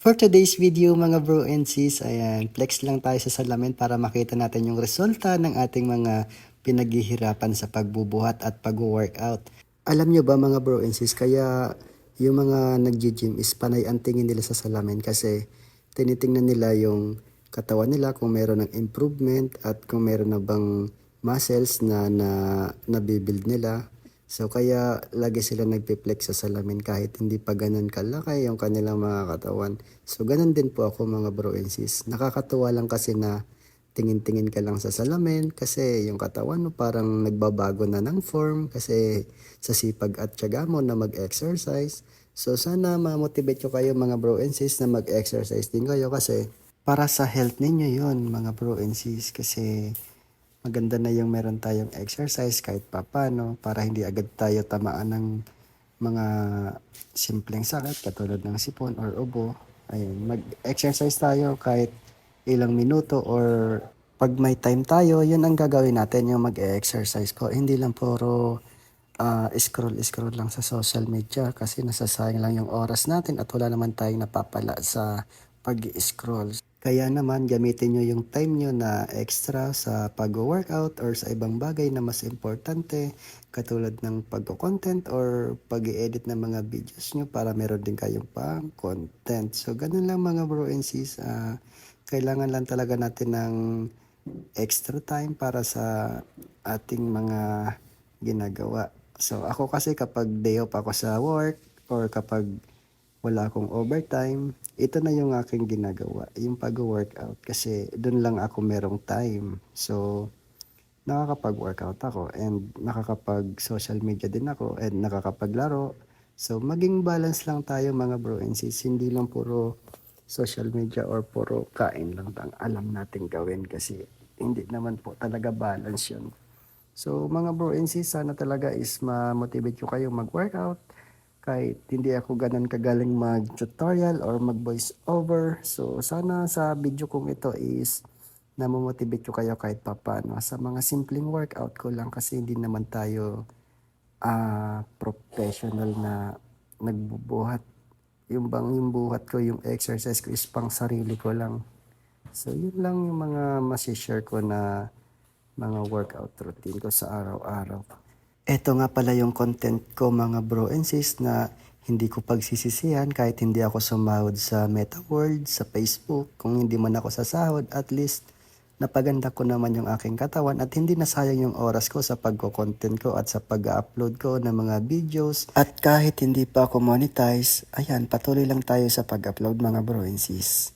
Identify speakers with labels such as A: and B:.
A: For today's video mga bro and sis, ayan, flex lang tayo sa salamin para makita natin yung resulta ng ating mga pinaghihirapan sa pagbubuhat at pag-workout. Alam nyo ba mga bro and sis, kaya yung mga nag-gym is panay ang tingin nila sa salamin kasi tinitingnan nila yung katawan nila kung meron ng improvement at kung meron na bang muscles na nabibuild nila. So kaya lagi sila nagpe-flex sa salamin kahit hindi pa ganun kalaki yung kanilang mga katawan. So ganun din po ako mga bro and sis. Nakakatuwa lang kasi na tingin-tingin ka lang sa salamin kasi yung katawan mo parang nagbabago na ng form kasi sa sipag at tiyaga mo na mag-exercise. So sana ma-motivate ko kayo mga bro and sis na mag-exercise din kayo kasi para sa health ninyo yon mga bro and sis kasi maganda na yung meron tayong exercise kahit papano para hindi agad tayo tamaan ng mga simpleng sakit katulad ng sipon or ubo. Ayun, mag-exercise tayo kahit ilang minuto or pag may time tayo, yun ang gagawin natin, yung mag-exercise ko. Hindi lang puro scroll lang sa social media kasi nasasayang lang yung oras natin at wala naman tayong napapala sa pag-scroll. Kaya naman gamitin nyo yung time nyo na extra sa pag-workout or sa ibang bagay na mas importante katulad ng pag-content or pag-edit ng mga videos nyo para meron din kayong pang-content. So ganun lang mga bro and sis. Kailangan lang talaga natin ng extra time para sa ating mga ginagawa. So ako kasi kapag day off ako sa work or kapag wala akong overtime, ito na yung aking ginagawa, yung pag-workout kasi doon lang ako merong time. So nakakapag-workout ako and nakakapag-social media din ako and nakakapaglaro. So maging balance lang tayo mga bro and sis, hindi lang puro social media or puro kain lang ang alam natin gawin kasi hindi naman po talaga balance yun. So mga bro and sis, sana talaga is ma-motivate ko kayo mag-workout kahit hindi ako ganun kagaling mag-tutorial or mag-voice over. So sana sa video kong ito is namomotivate ko kayo kahit papano sa mga simpleng workout ko lang kasi hindi naman tayo professional na nagbubuhat. Yung buhat ko, yung exercise ko is pang sarili ko lang. So yun lang yung mga masishare ko na mga workout routine ko sa araw-araw. Eto nga pala yung content ko mga bro and sis na hindi ko pagsisisihan kahit hindi ako sumahod sa Meta World, sa Facebook. Kung hindi man ako sasahod, at least napaganda ko naman yung aking katawan at hindi nasayang yung oras ko sa pagko-content ko at sa pag-upload ko ng mga videos. At kahit hindi pa ako monetize, ayan, patuloy lang tayo sa pag-upload mga bro and sis.